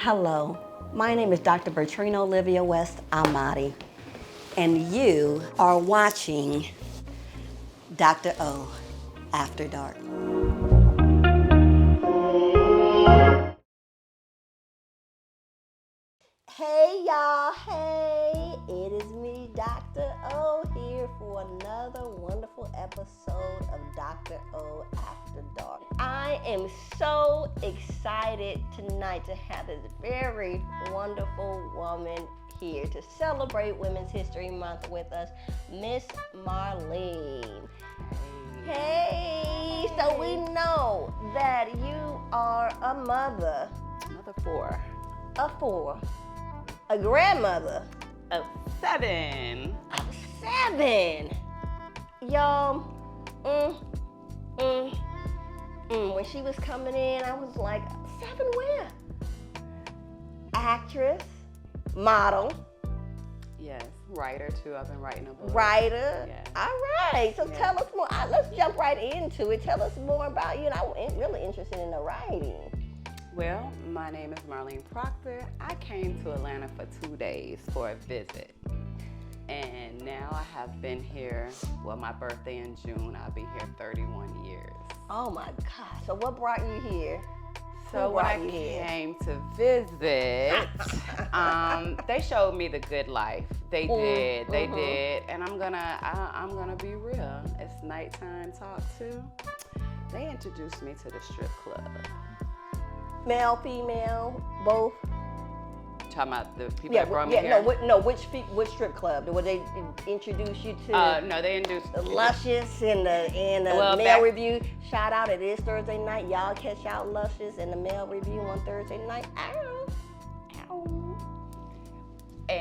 Hello, my name is Dr. Bertrina Olivia West Amati, and you are watching Dr.O After Dark. Hey y'all, hey, it is me, Dr. O, here for another wonderful episode of Dr.O After Dark. I am so excited tonight to have this very wonderful woman here to celebrate Women's History Month with us, Miss Marlene. Hey, so we know that you are a mother. Of four. A grandmother. Of seven. Of seven. Y'all, when she was coming in, I was like, seven where? Actress, model. Yes, writer too. I've been writing a book. Writer. Yes. All right. So Yes. tell us more. Let's jump right into it. Tell us more about you. And I'm really interested in the writing. Well, my name is Marleen Proctor. I came to Atlanta for 2 days for a visit. And now I have been here, well, my birthday in June, I'll be here 31 years. Oh my God. So what brought you here? So when I came to visit, they showed me the good life. They did, and I'm gonna be real. It's nighttime talk too. They introduced me to the strip club. Male, female, both. Talking about the people that brought me here. Which strip club? Would they introduce you to? No, they introduced the Luscious and the Well, Male Review. Shout out! It is Thursday night. Y'all catch out Luscious and the Male Review on Thursday night. Ow.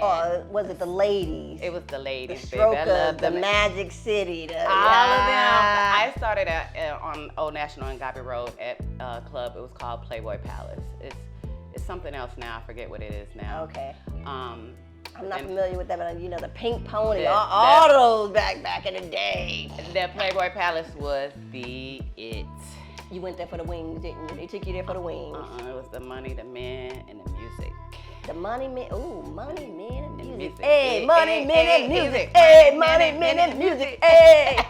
Or was it the ladies? It was the ladies. The Strokers, the them. Magic City, All of them. I started on Old National and Gabby Road at a club. It was called Playboy Palace. It's something else now. I forget what it is now. Okay. I'm not familiar with that, but you know the Pink Pony, all those back in the day. The Playboy Palace was the it. You went there for the wings, didn't you? They took you there for the wings. It was the money, the men, and the music. The money, men, money, men, and music. Hey, money, men, and music. Hey, money, men, and music. Hey.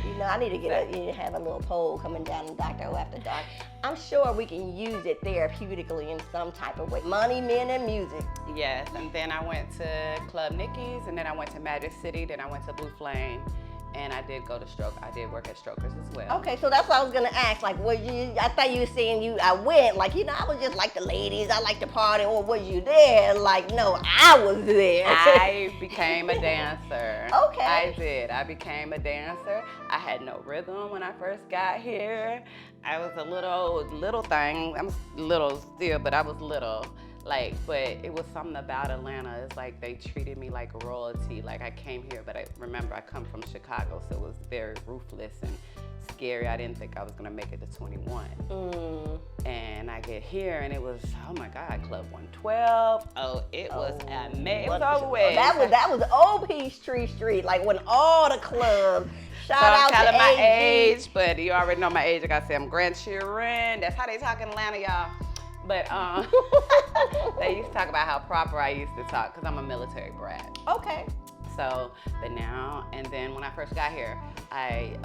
You know, I need to have a little poll coming down in Dr.O After Dark. I'm sure we can use it therapeutically in some type of way. Money, men, and music. Yes, and then I went to Club Nicky's, and then I went to Magic City, then I went to Blue Flame, and I did go to I did work at Strokers as well. Okay, so that's what I was gonna ask. Like, I thought you were saying I went. Like, I was just like the ladies. I like to party. Or was you there? Like, no, I was there. I became a dancer. Okay. I did. I became a dancer. I had no rhythm when I first got here. I was a little thing. I'm little still, but I was little. But it was something about Atlanta. It's like they treated me like royalty. Like I came here, but I remember I come from Chicago, so it was very ruthless and scary. I didn't think I was gonna make it to 21. And I get here, and it was, oh my God, Club 112. Oh, it was amazing. It was over with. That was old Peachtree Street. Like when all the clubs. Shout out to telling my AG. age, but you already know my age. I gotta say I'm grandchildren. That's how they talk in Atlanta, y'all. But they used to talk about how proper I used to talk because I'm a military brat. Okay. So, but now, and then when I first got here, I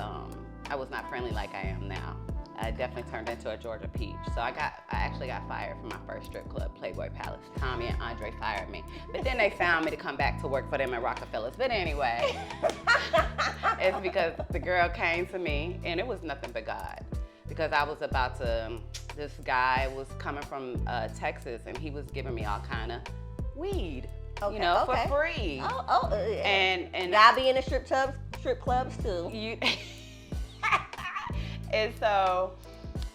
was not friendly like I am now. I definitely turned into a Georgia peach. So I actually got fired from my first strip club, Playboy Palace. Tommy and Andre fired me. But then they found me to come back to work for them at Rockefellers. But anyway, it's because the girl came to me, and it was nothing but God. Because I was about to, this guy was coming from Texas, and he was giving me all kind of weed, for free. And I be in the strip clubs too. And so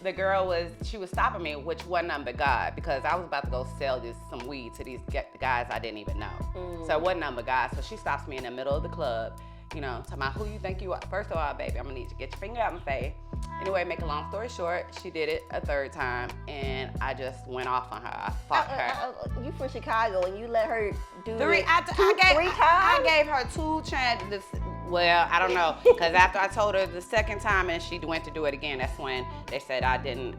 the girl she was stopping me, which wasn't nothing but God, because I was about to go sell some weed to these guys I didn't even know. So it wasn't nothing but God. So she stops me in the middle of the club, talking about who you think you are. First of all, baby, I'm gonna need you to get your finger out my face. Anyway, make a long story short, she did it a third time, and I just went off on her. I fought her. You from Chicago, and you let her do three it times? I gave her 2 chances. Well, I don't know, because after I told her the second time and she went to do it again, that's when they said I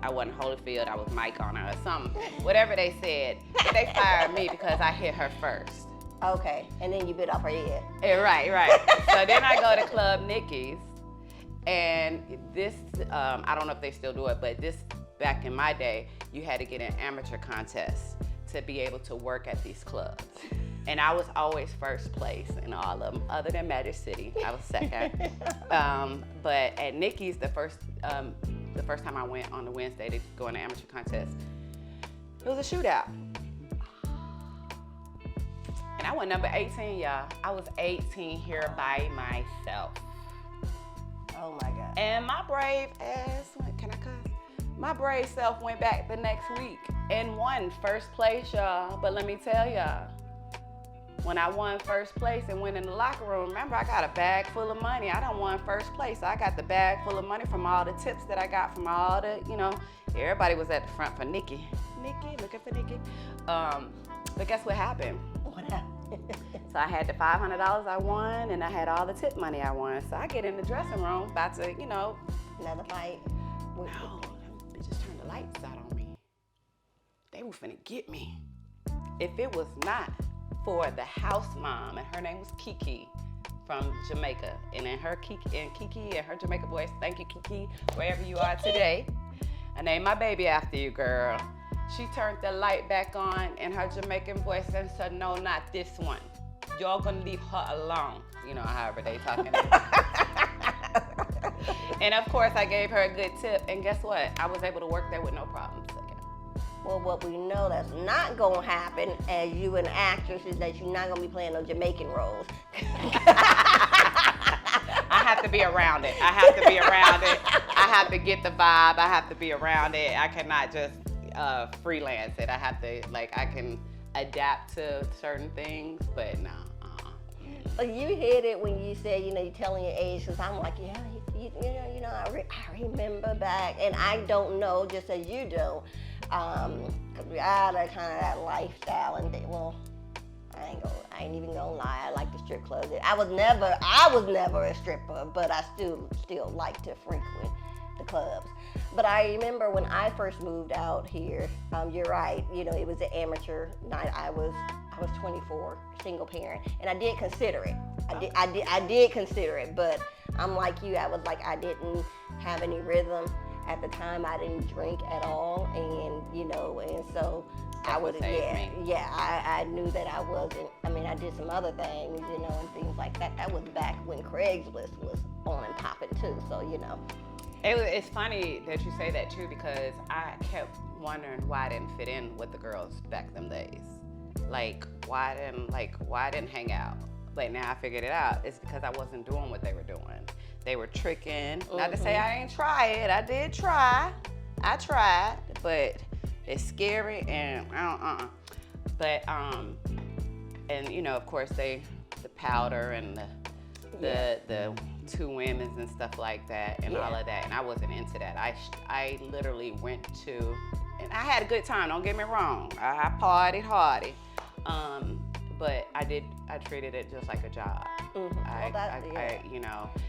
wasn't Holyfield, I was Mike on her or something. Whatever they said, but they fired me because I hit her first. Okay, and then you bit off her head. Yeah, right. So then I go to Club Nikki's, and this, I don't know if they still do it, but this, back in my day, you had to get an amateur contest to be able to work at these clubs. And I was always first place in all of them, other than Magic City. I was second. But at Nikki's, the first time I went on the Wednesday to go in the amateur contest, it was a shootout. And I went number 18, y'all. I was 18 here by myself. Oh my God. And my brave ass, can I cuss? My brave self went back the next week and won first place, y'all. But let me tell y'all, when I won first place and went in the locker room, remember I got a bag full of money. I done won first place. I got the bag full of money from all the tips that I got from all the, everybody was at the front for Nikki. Nikki, looking for Nikki. But guess what happened? What happened? So I had the $500 I won and I had all the tip money I won. So I get in the dressing room, about to, Another fight. No, them bitches turned the lights out on me. They were finna get me. If it was not for the house mom, and her name was Kiki from Jamaica, and then Kiki and her Jamaica voice, thank you Kiki, wherever you are today. I named my baby after you, girl. She turned the light back on in her Jamaican voice and said, no, not this one. Y'all gonna leave her alone. However they talking. And of course I gave her a good tip, and guess what? I was able to work there with no problems again. Well, what we know that's not gonna happen as you an actress is that you're not gonna be playing no Jamaican roles. I have to be around it. I have to get the vibe. I have to be around it. I cannot just freelance it. I have to, I can adapt to certain things, but no. You hit it when you said, you're telling your age, because I'm like, yeah, I remember back, and I don't know, just as you do, because we had kind of that lifestyle, and well, I ain't even gonna lie, I like the strip clubs. I was never a stripper, but I still like to frequent the clubs. But I remember when I first moved out here, you're right, it was an amateur night. I was 24, single parent, and I did consider it. I did consider it, but I'm like you. I was like, I didn't have any rhythm at the time. I didn't drink at all, and so I would, I knew that I wasn't. I mean, I did some other things, and things like that. That was back when Craigslist was on and popping too. So It's funny that you say that too, because I kept wondering why I didn't fit in with the girls back them days. Why I didn't hang out. But now I figured it out. It's because I wasn't doing what they were doing. They were tricking. Mm-hmm. Not to say I ain't try it. I did try. I tried, but it's scary and But and of course the powder and the two women's and stuff like that and all of that, and I wasn't into that. I literally went to, and I had a good time, don't get me wrong. I partied hardy. But I treated it just like a job. Mm-hmm.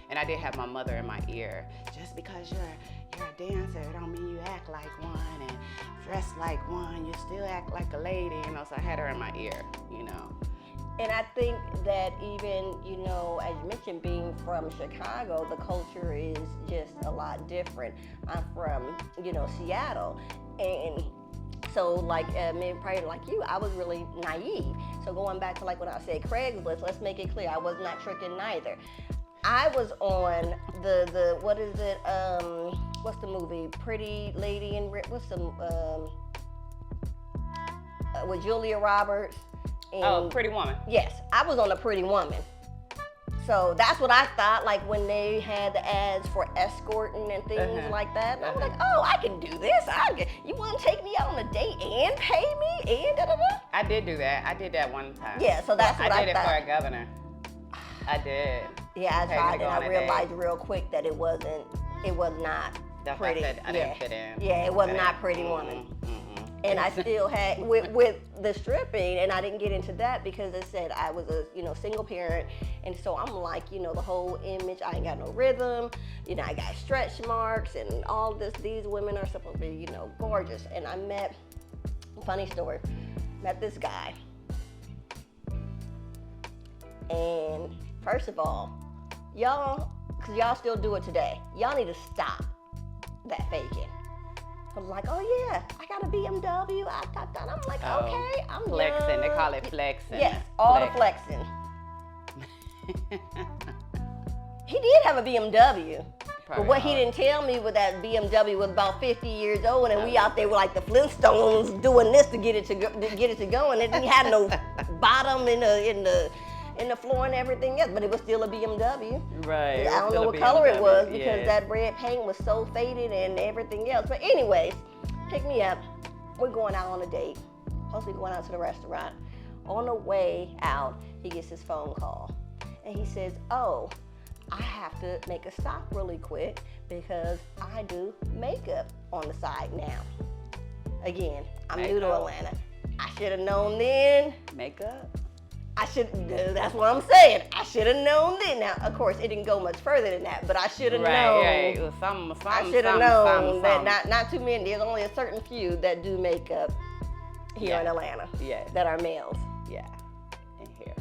And I did have my mother in my ear. Just because you're a dancer, it don't mean you act like one and dress like one. You still act like a lady, so I had her in my ear, And I think that even, as you mentioned, being from Chicago, the culture is just a lot different. I'm from, Seattle. And so probably like you, I was really naive. So going back to when I said Craigslist, let's make it clear, I was not tricking neither. I was on the what is it, what's the movie, Pretty Lady in Red, what's the, with Julia Roberts. And, Pretty Woman. Yes, I was on a Pretty Woman. So that's what I thought, when they had the ads for escorting and things like that. And I was like, oh, I can do this. You want to take me out on a date and pay me and da-da-da? I did do that. I did that one time. Yeah, so that's what I thought. I did it for a governor. I did. Yeah, I tried, and I realized real quick that it was not that's pretty. Why I said I didn't fit in. Yeah, it was not Pretty Woman. Mm-hmm. And I still had with the stripping, and I didn't get into that because it said I was a single parent, and so I'm like the whole image. I ain't got no rhythm, I got stretch marks and all this. These women are supposed to be gorgeous, and I met, funny story, met this guy, and first of all, y'all, because y'all still do it today, y'all need to stop that faking. I'm like, oh yeah, I got a BMW. I'm like, okay, I'm flexing. young. They call it flexing. Yes, all the flexing. He did have a BMW. But what he didn't tell me was that BMW was about 50 years old, and we out there with like the Flintstones doing this to get it to go, and it didn't have no bottom in the floor and everything else, but it was still a BMW. Right. I don't know what color it was because that red paint was so faded and everything else. But anyways, pick me up. We're going out on a date. Supposed to be going out to the restaurant. On the way out, he gets his phone call. And he says, oh, I have to make a stop really quick because I do makeup on the side now. Again, I'm new to Atlanta. I should have known then. Makeup? That's what I'm saying. I should have known then. Now, of course, it didn't go much further than that, but I should have known. Right. It was I should have known that not too many. There's only a certain few that do makeup here in Atlanta. Yeah. That are males. Yeah. And here.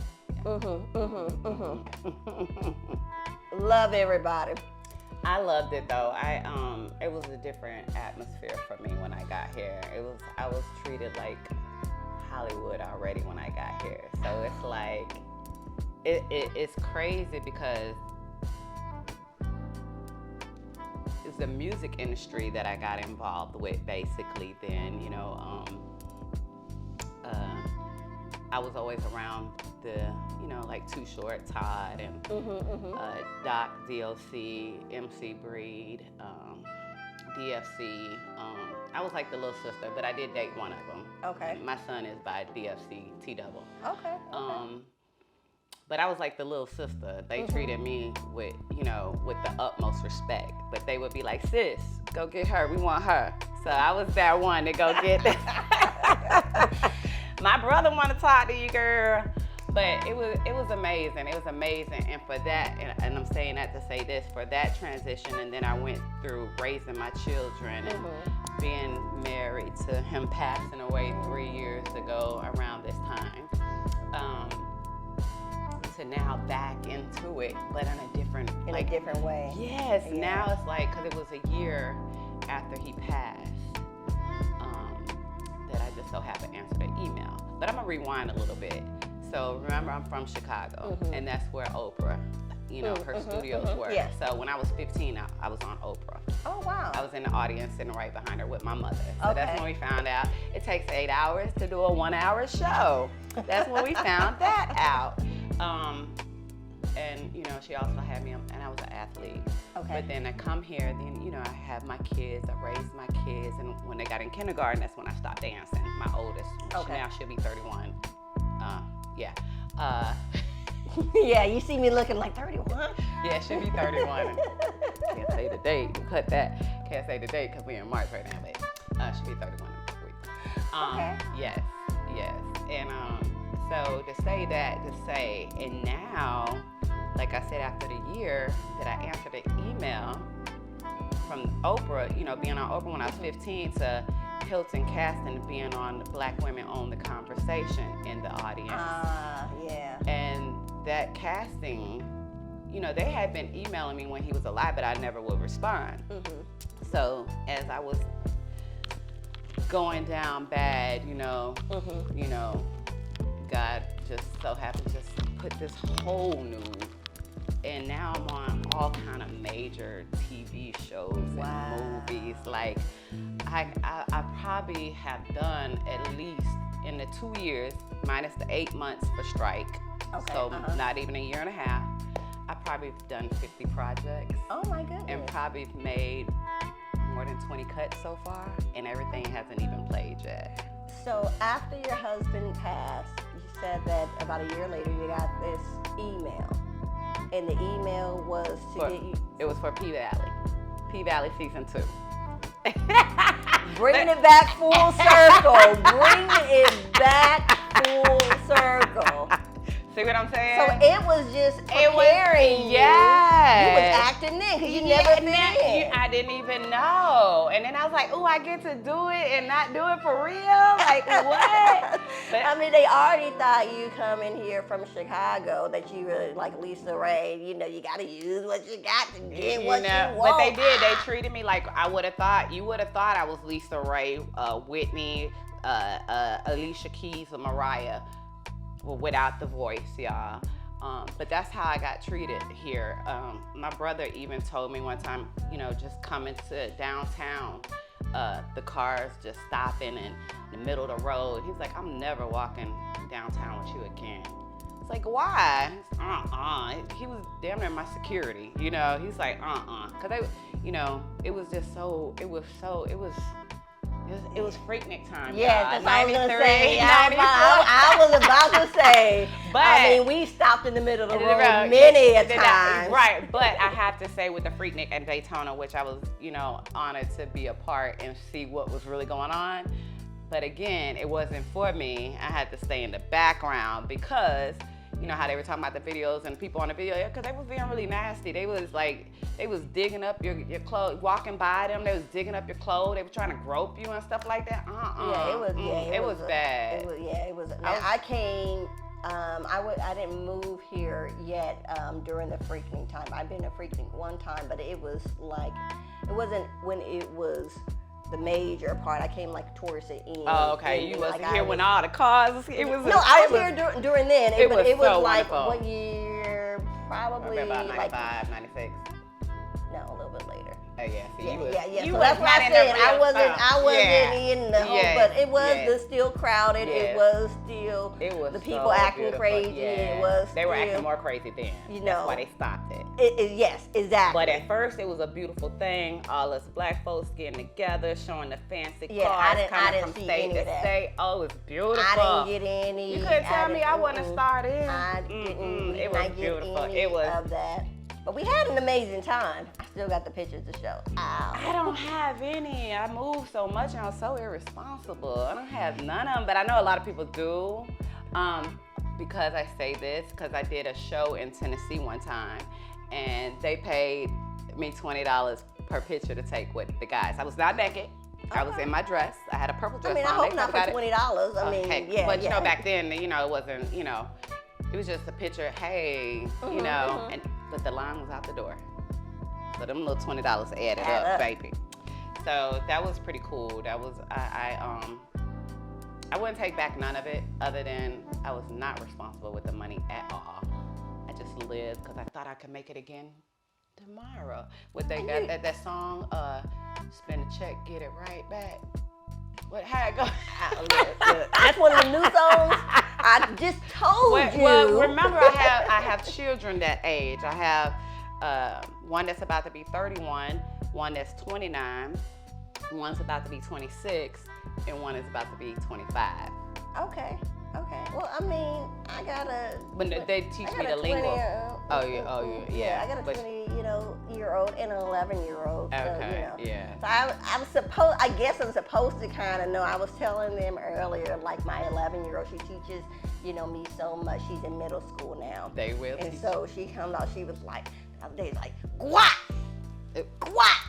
Love everybody. I loved it though. It was a different atmosphere for me when I got here. I was treated like Hollywood already when I got here. So it's like, it's crazy because it's the music industry that I got involved with basically then, I was always around the, like Too Short, Todd, and Doc, DOC, MC Breed, DFC. I was like the little sister, but I did date one of them. Okay. My son is by DFC, T-double. Okay. But I was like the little sister. They treated me with the utmost respect. But they would be like, sis, go get her. We want her. So I was that one to go get my brother want to talk to you, girl. But it was amazing. It was amazing. And for that, and I'm saying that to say this, for that transition, and then I went through raising my children and being married to him passing away 3 years ago around this time, to now back into it, but in a different way. Yes. Yeah. Now it's like, because it was a year after he passed, that I just so happened to answer the email. But I'm gonna rewind a little bit. So remember, I'm from Chicago, and that's where Oprah, her studios were. Yes. So when I was 15, I was on Oprah. Oh, wow. I was in the audience sitting right behind her with my mother. So that's when we found out it takes 8 hours to do a 1 hour show. That's when we found that out. And she also had me, and I was an athlete. Okay. But then I come here, then I have my kids, I raised my kids, and when they got in kindergarten, that's when I stopped dancing. My oldest, now she'll be 31. Yeah, you see me looking like 31? Yeah, she'll be 31. Can't say the date. Cut that. Can't say the date because we're in March right now, but she'll be 31 in a couple weeks. Okay. Yes. And so to say that, and now, like I said, after the year that I answered the email from Oprah, being on Oprah when I was 15 to Hilton Casting, being on Black Women Own the Conversation in the audience. Yeah. And that casting, they had been emailing me when he was alive, but I never would respond. So as I was going down bad, God just so happened to just put this whole new, and now I'm on all kind of major TV shows and movies. Like I probably have done at least in the 2 years, minus the 8 months for strike. So not even a year and a half. I probably have done 50 projects. Oh my goodness. And probably made more than 20 cuts so far, and everything hasn't even played yet. So after your husband passed, you said that about a year later you got this email. And the email was to get you... It was for P-Valley. P-Valley season 2. Bringing it back full circle. Bringing it back full circle. See what I'm saying? So it was just preparing you. Yes. You was acting in because you never fit in. I didn't even know. And then I was like, oh, I get to do it and not do it for real? Like, what? But, I mean, they already thought you coming here from Chicago that you were like Lisa Ray. You know, you got to use what you got to get what you want. But they did. They treated me like I would have thought. You would have thought I was Lisa Ray, Whitney, Alicia Keys, or Mariah. Well, without the voice, y'all. But that's how I got treated here. My brother even told me one time, you know, just coming to downtown, the cars just stopping in the middle of the road. He's like, I'm never walking downtown with you again. It's like, why? He was damn near my security, you know. He's like, Cause they, you know, it was just so, it was Freaknik time. Yeah, that's what I was going to 93, say. I was about to say. But I mean, we stopped in the middle of the road many a time. Right, but I have to say with the Freaknik and Daytona, which I was, you know, honored to be a part and see what was really going on. But again, it wasn't for me. I had to stay in the background because, you know how they were talking about the videos and people on the video, because they was being really nasty. They was digging up your clothes, walking by them, they was digging up your clothes, they were trying to grope you and stuff like that. It was bad. It was. I came. I didn't move here yet during the Freaknik time. I've been to Freaknik one time, but it was like, it wasn't when it was the major part. I came like towards the end. Oh, okay. You wasn't here when all the cars. I was here during then. It was so like wonderful. what year? Probably about like 95, 96. No, a little bit later. Oh yeah. So Yeah. You So was that's why I not in said the I real wasn't stuff. in the whole, but it was still crowded. Yeah. It was still the people acting beautiful. crazy. Yeah. They were still, acting more crazy then. You know, that's why they stopped it. Yes, exactly. But at first, it was a beautiful thing. All us black folks getting together, showing the fancy Yeah, cars I coming didn't from see state any to of that. state. Oh, it was beautiful. I didn't get any. You couldn't tell me I wasn't started. I didn't. It was beautiful. It was of that. But we had an amazing time. I still got the pictures to show. I don't have any. I moved so much and I was so irresponsible. I don't have none of them, but I know a lot of people do. Because I say this, because I did a show in Tennessee one time and they paid me $20 per picture to take with the guys. I was not naked. I was in my dress. I had a purple dress on. I hope not for $20. But you know, back then, you know, it wasn't, you know, it was just a picture, hey, you know, but the line was out the door. So them little $20 added up, baby. So that was pretty cool. That was, I wouldn't take back none of it other than I was not responsible with the money at all. I just lived because I thought I could make it again tomorrow. With that song, spend a check, get it right back. How it go? That's one of the new songs. I just told you. Well, remember I have children that age. I have one that's about to be 31, one that's 29, one's about to be 26, and one is about to be 25. Okay. Well, I mean, I gotta. But they teach me the lingo. Yeah. I got a 20-year-old and an 11-year-old. Okay. So, yeah. So I guess I'm supposed to kind of know. I was telling them earlier, like my 11-year-old, she teaches, me so much. She's in middle school now. They will. And so she comes out. She was like, the other day, like, guap.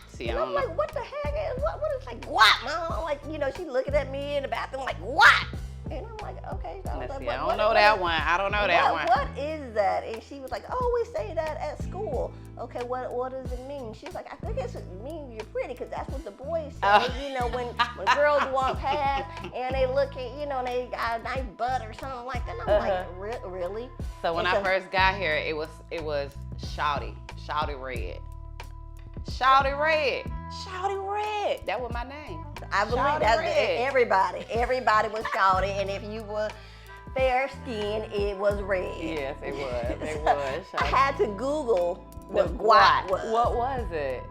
See, and I'm like, what the heck is what is like guap? Mom, like, she's looking at me in the bathroom like guap. And I'm like, okay. So I don't know that one. I don't know that one. What is that? And she was like, oh, we say that at school. Okay, what does it mean? She was like, I think it means you're pretty because that's what the boys say. When girls walk past and they look at, and they got a nice butt or something like that. And I'm like, really? So when I first got here, it was Shouty Red. Shouty Red. That was my name. I believe that's everybody was shouty, and if you were fair skinned, it was red. Yes, it was. I had to Google what guap was. What was it?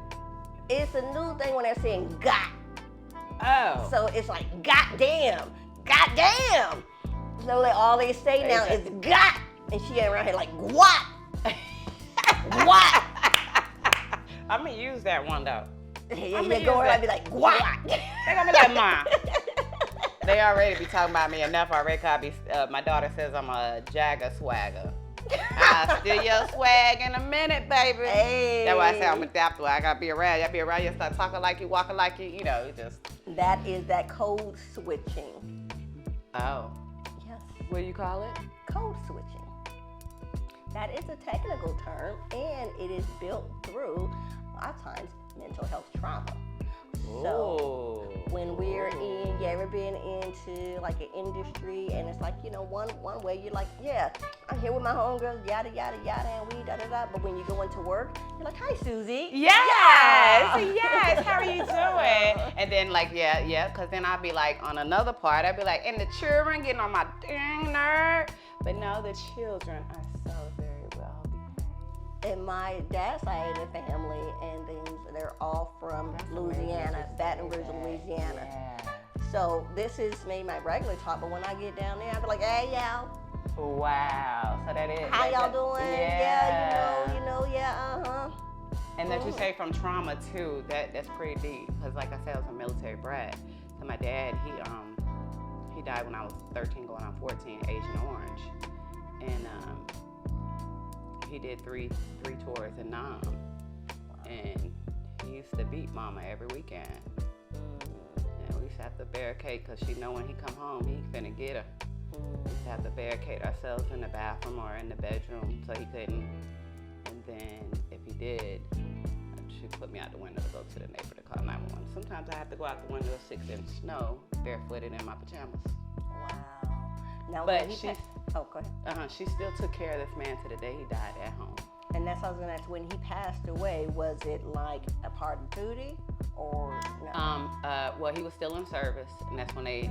It's a new thing when they're saying got. Oh. So it's like goddamn. So all they say now is got, and she ain't around here like guap. I'm gonna use that one though. Go around and be like guap. They're gonna be like, Ma. They already be talking about me enough already. Cause my daughter says I'm a Jagger swagger. I'll steal your swag in a minute, baby. Hey. That's why I say I'm adaptable. I gotta be around. You be around. You start talking like you, walking like you. You know, just. That is that code switching. Oh. Yes. What do you call it? Code switching. That is a technical term, and it is built through a lot of times mental health trauma. So when we're in, ever been into like an industry, and it's like, you know, one way you're like, yeah, I'm here with my homegirls, yada yada yada, and we da da da. But when you go into work, you're like, hi, Susie. Yes. How are you doing? And then like, yeah, because then I'll be like on another part, I'll be like, and the children getting on my dang nerve. But no, the children are so very well behaved. And my dad's side of the family and things, they're all from Louisiana, Baton Rouge, Louisiana. Yeah. So this is maybe my regular talk, but when I get down there, I'll be like, hey, y'all. Wow. So that is. How y'all doing? Yeah. You know, yeah, And that you say from trauma too, that's pretty deep. Because like I said, I was a military brat. So my dad, he died when I was 13 going on 14, Agent Orange. And he did three tours in Nam. And he used to beat Mama every weekend. And we used to have to barricade because she know when he come home, he finna get her. We used to have to barricade ourselves in the bathroom or in the bedroom so he couldn't. And then if he did, she put me out the window to go to the neighbor to call 911. Sometimes I have to go out the window of 6-inch snow, barefooted in my pajamas. Wow. Now, But go ahead. She still took care of this man to the day he died at home. And that's what I was gonna ask. When he passed away, was it like a part of duty or no? Well, he was still in service, and that's when they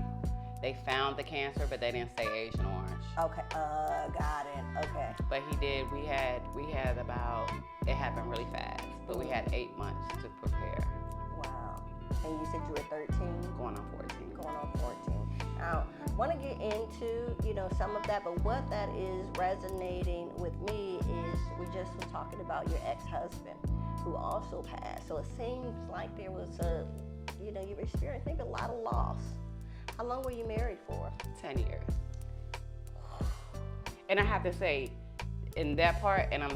found the cancer, but they didn't say Agent Orange. Okay, got it. Okay. But he did. We had about, it happened really fast, but we had 8 months to prepare. Wow. And you said you were 13? Going on 14. Going on 14. Now, I want to get into, some of that, but what that is resonating with me is we just were talking about your ex-husband who also passed. So it seems like there was you were experiencing maybe a lot of loss. How long were you married for? 10 years. And I have to say, in that part, and I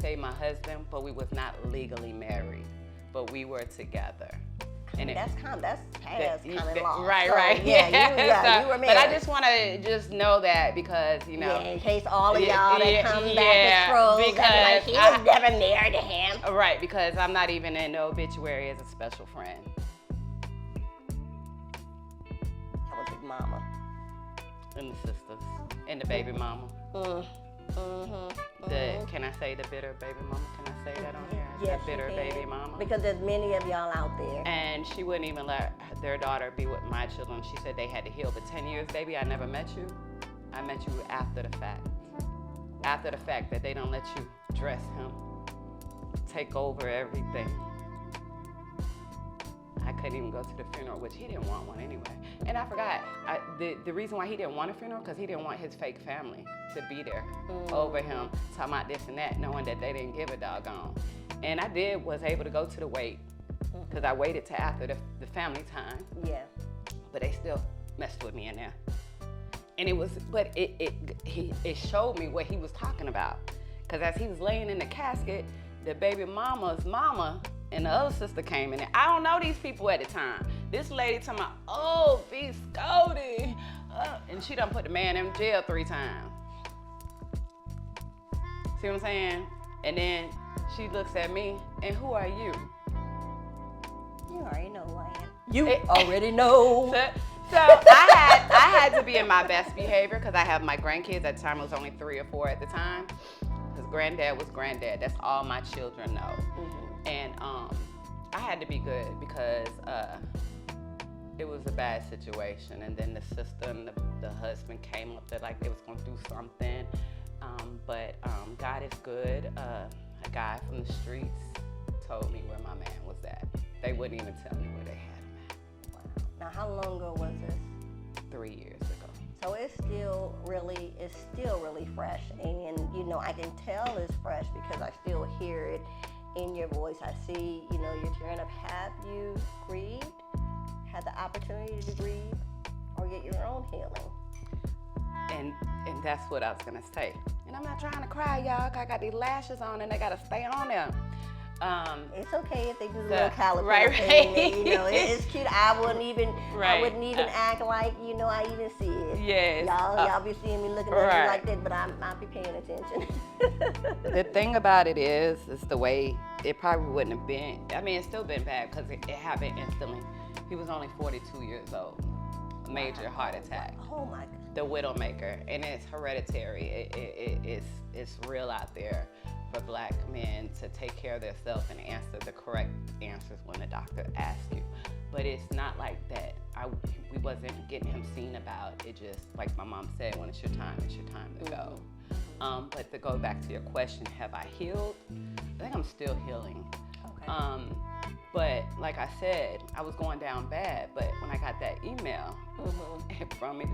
say my husband, but we was not legally married, but we were together. And that's past kind of loss. Right, so, right. Yeah, you were married. But I just want to know that because, Yeah, in case all of y'all that come back to trolls, because he was never married to him. Right, because I'm not even in the obituary as a special friend. That was his mama. And the sisters. And the baby mama. Can I say the bitter baby mama? Can I say that on here? Yes, the bitter you can. baby mama. Because there's many of y'all out there. And she wouldn't even let their daughter be with my children. She said they had to heal. But 10 years, baby, I never met you. I met you after the fact. After the fact that they don't let you dress him, take over everything. I couldn't even go to the funeral, which he didn't want one anyway. And I forgot, the reason why he didn't want a funeral, because he didn't want his fake family to be there over him, talking about this and that, knowing that they didn't give a doggone. And I was able to go to the wake, because I waited till after the family time. Yeah. But they still messed with me in there. And it showed me what he was talking about. Because as he was laying in the casket, the baby mama's mama and the other sister came in there. I don't know these people at the time. This lady talking about, oh, be Scody. And she done put the man in jail 3 times. See what I'm saying? And then she looks at me, and who are you? You already know who I am. You already know. So I had to be in my best behavior because I have my grandkids. At the time, it was only 3 or 4 at the time. Because granddad was granddad. That's all my children know. And I had to be good because it was a bad situation. And then the sister and the husband came up there like they was going to do something. But God is good. A guy from the streets told me where my man was at. They wouldn't even tell me where they had him at. Wow. Now, how long ago was this? 3 years ago. So it's still really fresh. And, I can tell it's fresh because I still hear it in your voice. I see, you're tearing up. Have you grieved? had the opportunity to grieve or get your own healing. And that's what I was gonna say. And I'm not trying to cry, y'all. I got these lashes on and they gotta stay on them. It's okay if they do the little caliper right. thing. You know, it's cute. I wouldn't even act like, I even see it. Yes. Y'all be seeing me looking at you like that, but I might be paying attention. The thing about it is the way it probably wouldn't have been. I mean, it's still been bad because it happened instantly. He was only 42 years old. Major heart attack. Oh my God. The widowmaker, and it's hereditary. It's real out there for Black men to take care of themselves and answer the correct answers when the doctor asks you. But it's not like that. We wasn't getting him seen about. It just, like my mom said, when it's your time to go. But to go back to your question, have I healed? I think I'm still healing. Okay. But like I said, I was going down bad. But when I got that email, it brought me.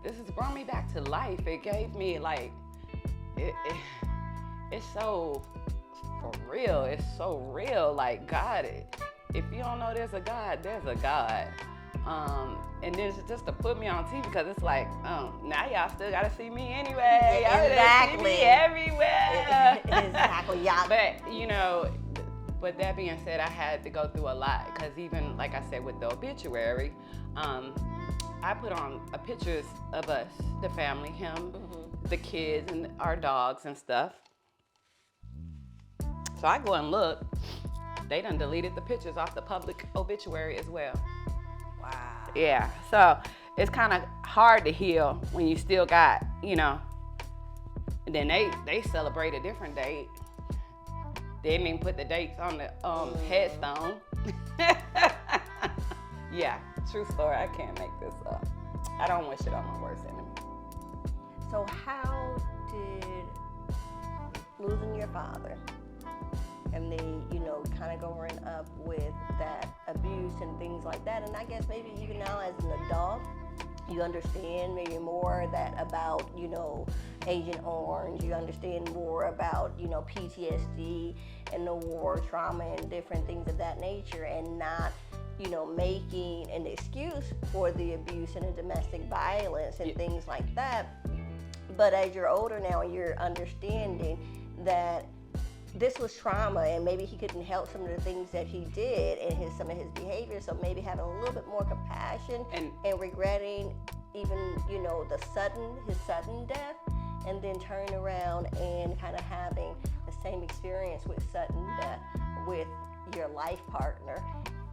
This has brought me back to life. It gave me like, it's so for real. It's so real. Like God, if you don't know there's a God, there's a God. And then just to put me on TV because it's like, now y'all still gotta see me anyway. Y'all Exactly. See me everywhere. Exactly. Yeah. But but that being said, I had to go through a lot because even like I said with the obituary, I put on pictures of us, the family, him, the kids, and our dogs and stuff. So I go and look. They done deleted the pictures off the public obituary as well. Wow. Yeah, so it's kind of hard to heal when you still got, And then they celebrate a different date. They didn't even put the dates on the headstone. Yeah, true story. I can't make this up. I don't wish it on my worst enemy. So how did losing your father and the, kind of going up with that abuse and things like that, and I guess maybe even now as an adult, you understand maybe more about, Agent Orange, you understand more about, PTSD and the war trauma and different things of that nature, and not, making an excuse for the abuse and the domestic violence and things like that. But as you're older now, you're understanding that this was trauma, and maybe he couldn't help some of the things that he did and some of his behavior. So maybe having a little bit more compassion and regretting even, his sudden death, and then turning around and kind of having the same experience with sudden death with your life partner.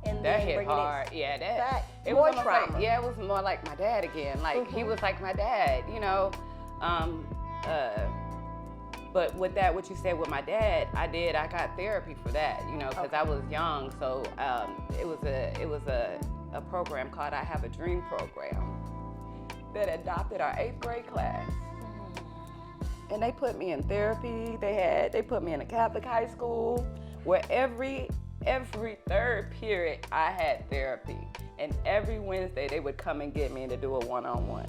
And that then hit hard. Yeah, back, it more was trauma. Like, it was more like my dad again. Like he was like my dad, But with that, what you said with my dad, I got therapy for that, because I was young. So it was a program called I Have a Dream program that adopted our 8th grade class. And they put me in therapy. They put me in a Catholic high school where every third period I had therapy. And every Wednesday they would come and get me to do a one-on-one.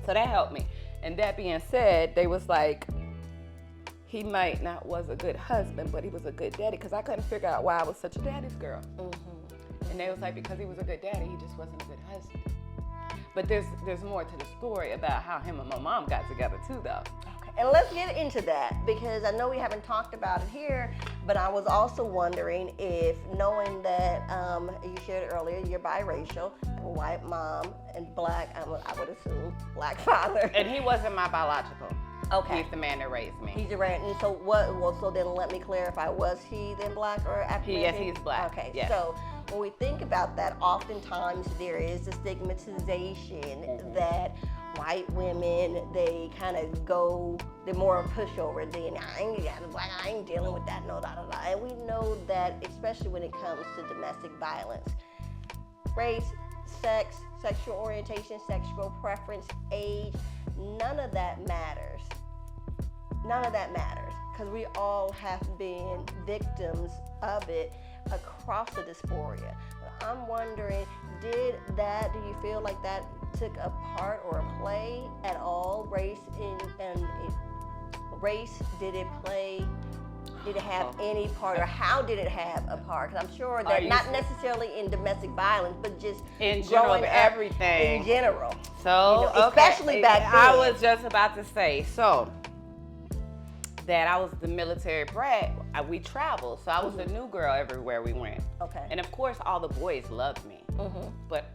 So that helped me. And that being said, they was like, he might not was a good husband, but he was a good daddy, because I couldn't figure out why I was such a daddy's girl. And they was like, because he was a good daddy, he just wasn't a good husband. But there's more to the story about how him and my mom got together too, though. Okay, and let's get into that, because I know we haven't talked about it here, but I was also wondering if, knowing that you shared earlier, you're biracial, white mom and Black, I would assume, Black father. And he wasn't my biological. Okay. He's the man that raised me. He's around, and so what? Well, so then let me clarify: was he then Black or African? Yes, he's Black. Okay, yes. So when we think about that, oftentimes there is a stigmatization that white women, they kind of go, they're more a pushover. Then I ain't dealing with that, no, And we know that, especially when it comes to domestic violence, race, sex, sexual orientation, sexual preference, age, none of that matters. None of that matters, because we all have been victims of it across the dysphoria. I'm wondering, do you feel like that took a part or a play at all? Race, did it play Did it have any part, or how did it have a part? Because I'm sure that not necessarily in domestic violence, but just in general, growing up everything. in general. So, you know, especially back then. I was just about to say, so that I was the military brat. We traveled, so I was the new girl everywhere we went. Okay. And of course, all the boys loved me. But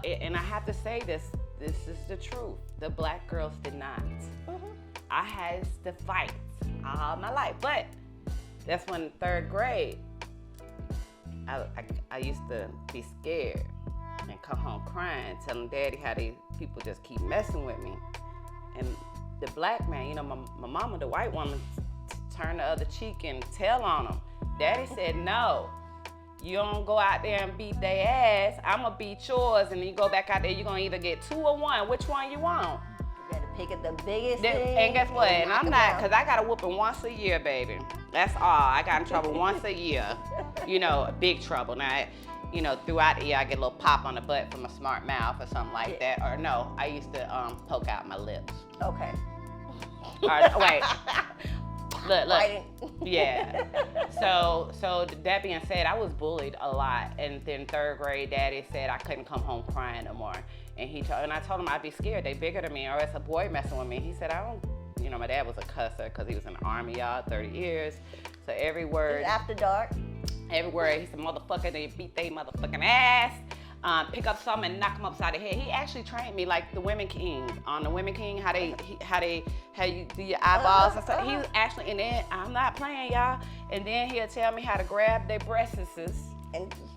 and I have to say this is the truth. The black girls did not. I had to fight all my life, but that's when third grade, I used to be scared and come home crying, telling daddy how these people just keep messing with me. And the black man, you know, my mama, the white woman, turned the other cheek and tell on them. Daddy said, no, you don't go out there and beat their ass. I'm gonna beat yours, and then you go back out there, you're gonna either get 2 or 1. Which one you want? You gotta pick at the biggest thing. And guess what? And I'm not, because I got a whooping once a year, baby. That's all. I got in trouble once a year. You know, big trouble. Now, you know, throughout the year, I get a little pop on the butt from a smart mouth or something like that. Or no, I used to poke out my lips. Okay. Wait. Look. Yeah. So that being said, I was bullied a lot. And then third grade, daddy said I couldn't come home crying no more. And I told him I'd be scared. They bigger than me, or it's a boy messing with me. He said, you know, my dad was a cusser because he was in the army, y'all, 30 years. So every word. After dark. Every word, he said, motherfucker, they beat they motherfucking ass. Pick up something and knock them upside the head. He actually trained me like the Women King. On the Women King, how you do your eyeballs and stuff. He was actually, and then I'm not playing, y'all. And then he'll tell me how to grab their breasts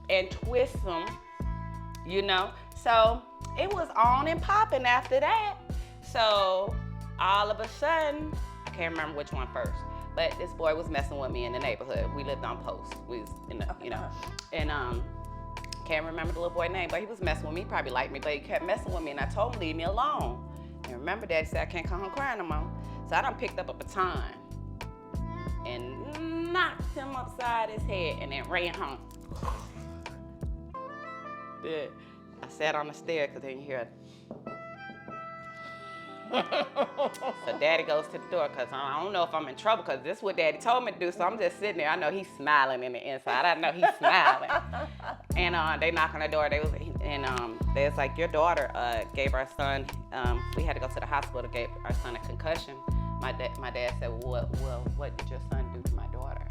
and twist them, you know. So it was on and popping after that. So all of a sudden, I can't remember which one first, but this boy was messing with me in the neighborhood. We lived on post. We was in the, you know, and can't remember the little boy's name, but he was messing with me. He probably liked me, but he kept messing with me, and I told him, leave me alone. And remember, daddy said I can't come home crying no more. So I done picked up a baton and knocked him upside his head and then ran home. Yeah. I sat on the stair because they didn't hear it. So daddy goes to the door because I don't know if I'm in trouble because this is what daddy told me to do. So I'm just sitting there. I know he's smiling in the inside. I know he's smiling. And they knock on the door. They was like, your daughter gave our son, we had to go to the hospital, gave our son a concussion. My dad said, well, what did your son do to my daughter?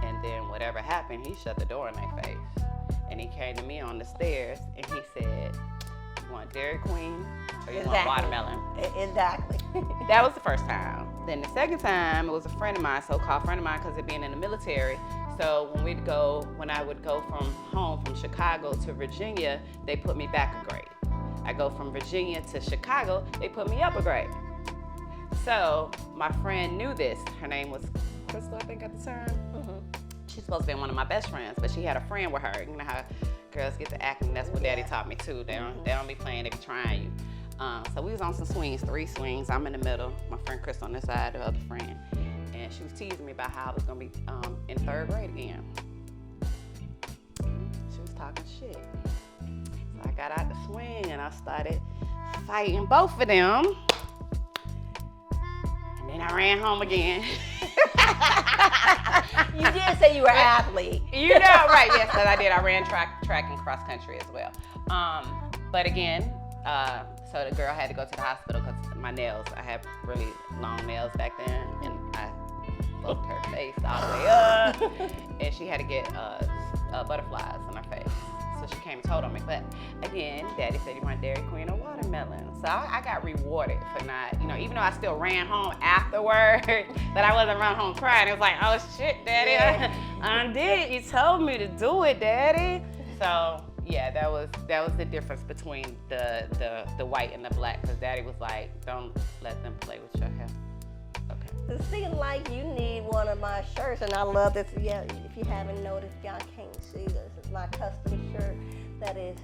And then whatever happened, he shut the door in their face. And he came to me on the stairs and he said, you want Dairy Queen or you want watermelon? Exactly. That was the first time. Then the second time, it was a friend of mine, so-called friend of mine, because of being in the military. So when I would go from home, from Chicago to Virginia, they put me back a grade. I go from Virginia to Chicago, they put me up a grade. So my friend knew this. Her name was Crystal, I think at the time. She's supposed to be one of my best friends, but she had a friend with her. You know how girls get to acting. That's what daddy taught me too. They don't be playing, they be trying you. So we was on some swings, 3 swings. I'm in the middle. My friend Chris on this side, the other friend. And she was teasing me about how I was gonna be in 3rd grade again. She was talking shit. So I got out the swing and I started fighting both of them. And then I ran home again. You did say you were an athlete. You know, right? Yes, that I did. I ran track and cross country as well. But again, so the girl had to go to the hospital because my nails. I had really long nails back then, and I fucked her face all the way up, and she had to get butterflies on her face. So she came and told on me. But again, daddy said, you want Dairy Queen or watermelon? So I got rewarded for not, you know, even though I still ran home afterward, but I wasn't running home crying. It was like, oh shit, daddy, I did it. You told me to do it, daddy. So yeah, that was the difference between the white and the black, because daddy was like, don't let them play with your hair. Okay. It seems like you need one of my shirts, and I love this. Yeah, if you haven't noticed, y'all can't see this. It's my custom shirt that is,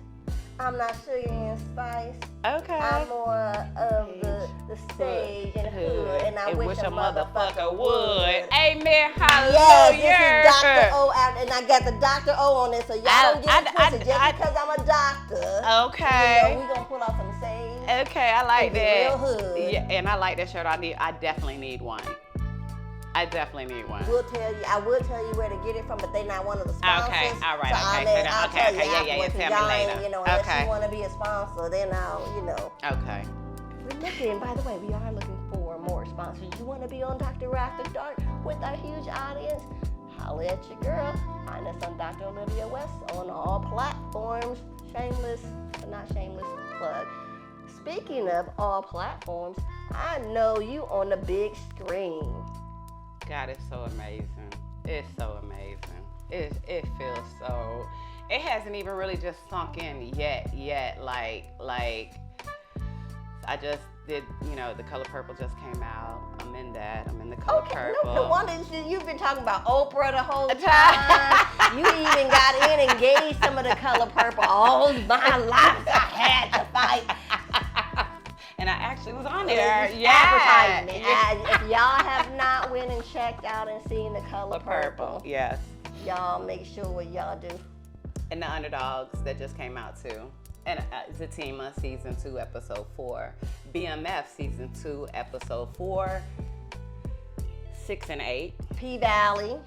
I'm not sugar and spice. Okay. I'm more of the sage and hood, and I wish a motherfucker would. Amen. Hallelujah. Yes, this is Dr.O, and I got the Dr.O on it, so y'all don't get it twisted just because I'm a doctor. Okay. You know, we gonna pull out some sage. Okay, I like that. Real hood. Yeah, and I like that shirt. I definitely need one. I definitely need one. I will tell you where to get it from, but they're not one of the sponsors. Okay, all right, so okay. I'll tell you Yeah, tell me later. Unless you want to be a sponsor, then I'll. Okay. We're looking, by the way, we are looking for more sponsors. You want to be on Dr.O After Dark with our huge audience? Holla at your girl. Find us on Dr. Olivia West on all platforms. Shameless, but not shameless plug. Speaking of all platforms, I know you on the big screen. God, it's so amazing. It's so amazing. It feels so. It hasn't even really just sunk in yet. Like I just did. The Color Purple just came out. I'm in that. I'm in the Color Purple. No wonder you've been talking about Oprah the whole time. You even got in and gave some of the Color Purple. All my life I had to fight. And I actually was on there. Yeah. If y'all have not went and checked out and seen the Color Purple, yes. Y'all make sure y'all do. And the Underdogs that just came out too. And Zatima season 2 episode 4. BMF season 2 episode 4, 6 and 8. P-Valley,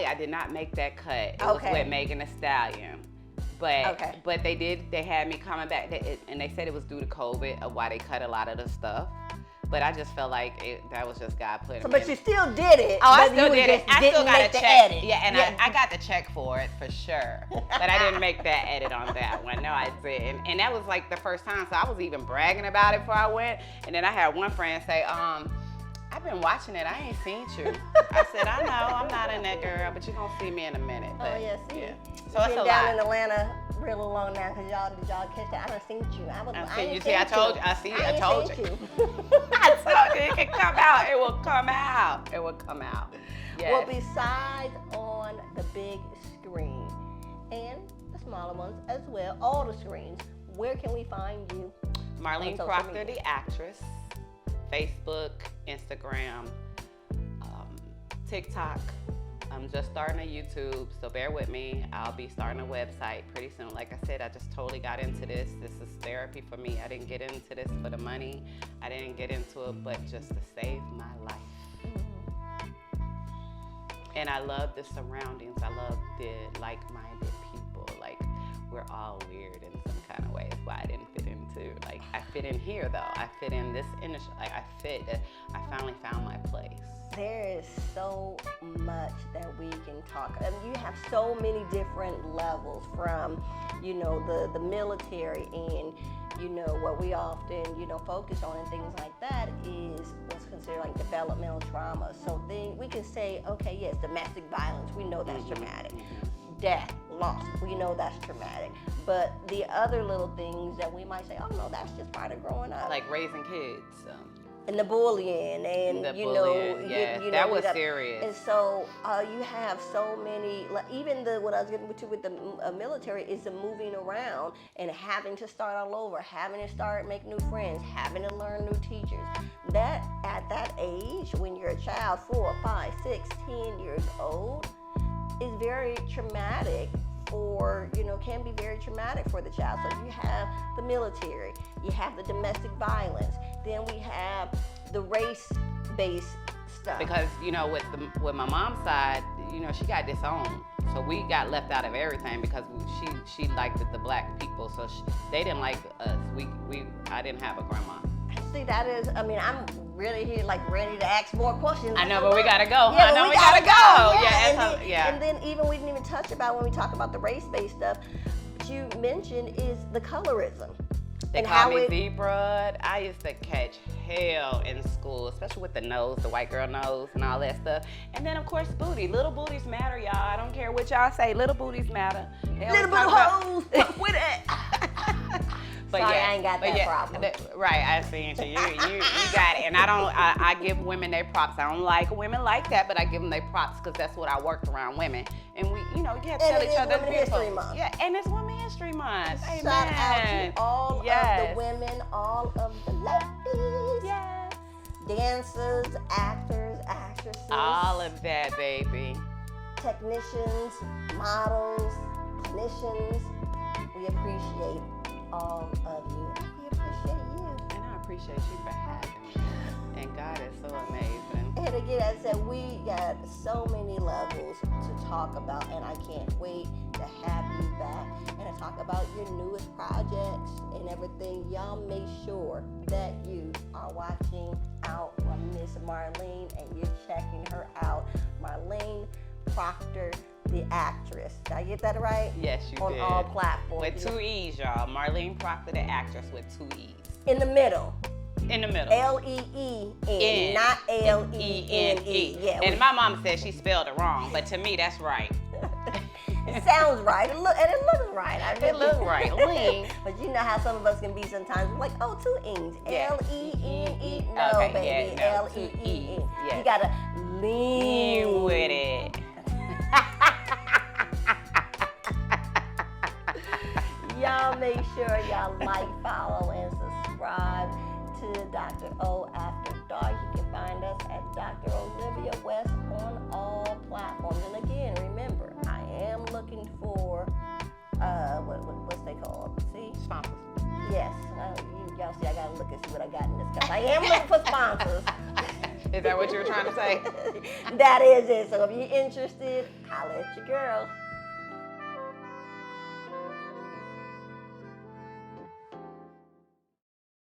I did not make that cut. It was with Megan Thee Stallion. But they had me coming back, and they said it was due to COVID of why they cut a lot of the stuff. But I just felt like that was just God putting me. But you still did it. Oh, I still did it. I still got a check. Edit. Yeah, and I got the check for it for sure. But I didn't make that edit on that one. No, I didn't. And that was like the first time, so I was even bragging about it before I went. And then I had one friend say, I've been watching it. I ain't seen you. I said, I know, I'm not in that, girl, but you're going to see me in a minute. But, see. So it's a lot. Been down in Atlanta real long now, because did y'all catch that? I done seen you. I told you. I told you. I told you, it can come out. It will come out. It will come out. Yes. Well, besides on the big screen and the smaller ones as well, all the screens, where can we find you? Marleen Proctor, the actress. Facebook, Instagram, TikTok. I'm just starting a YouTube, so bear with me. I'll be starting a website pretty soon. Like I said, I just totally got into this. This is therapy for me. I didn't get into this for the money. I didn't get into it, but just to save my life. And I love the surroundings. I love the like-minded people. Like, we're all weird in some kind of way. That's why I didn't fit into. Like, I fit in here, though. I fit in this industry. Like, I finally found my place. There is so much that we can talk. I mean, you have so many different levels from, the military, and, what we often, focus on and things like that is what's considered like developmental trauma. So we can say, okay, yes, domestic violence, we know that's traumatic. Death, loss, we know that's traumatic. But the other little things that we might say, oh no, that's just part of growing up. Like raising kids. And the bullying, and that was serious. And so you have so many, even what I was getting to with the military is the moving around and having to start all over, having to make new friends, having to learn new teachers. That at that age, when you're a child, 4, 5, 6, 10 years old, is very traumatic can be very traumatic for the child. So you have the military, you have the domestic violence, then we have the race-based stuff. Because, with my mom's side, she got disowned. So we got left out of everything because she liked the black people. So they didn't like us. I didn't have a grandma. See, I'm really here, ready to ask more questions. I know, but we gotta go. Yeah, I know we gotta go. Yeah, and then even we didn't even touch about when we talk about the race-based stuff. What you mentioned is the colorism. They call me Z-Broad. I used to catch hell in school, especially with the nose, the white girl nose and all that stuff. And then, of course, booty. Little booties matter, y'all. I don't care what y'all say. Little booties matter. Little booty hoes. With it. But sorry, I ain't got that problem. Right, I seen you. You got it. And I give women their props. I don't like women like that, but I give them their props because that's what I worked around women. And we, you have to tell each other. Women's History Month. Yeah, and it's Women's History Month. Shout out to all of the women, all of the ladies. Yes. Dancers, actors, actresses. All of that, baby. Technicians, models, clinicians. We appreciate all of you. We appreciate you. And I appreciate you for having me. And God is so amazing. ahead and get, as I said, we got so many levels to talk about, and I can't wait to have you back and to talk about your newest projects and everything. Y'all make sure that you are watching out for Miss Marlene and you're checking her out. Marlene Proctor, the actress. Did I get that right? Yes, you on did. On all platforms. With 2 E's, y'all. Marleen Proctor, the actress, with 2 E's. In the middle. In the middle. L-E-E-N, not L-E-N-E. Yeah, and my mom said she spelled it wrong, but to me, that's right. It sounds right. It looks right. It looks right. Lean. But you know how some of us can be sometimes. We're like, oh, 2 E's. Yeah. L-E-N-E. No, Okay, baby. yeah, no, L-E-E-N. 2 E's. You gotta lean with it. Y'all make sure y'all like, follow, and subscribe to Dr. O After Dark. You can find us at Dr. Olivia West on all platforms. And again, remember, I am looking for what's they called? See? Sponsors. Yes. Y'all see, I gotta look and see what I got in this cup. I am looking for sponsors. Is that what you were trying to say? That is it. So if you're interested, holla at your girl.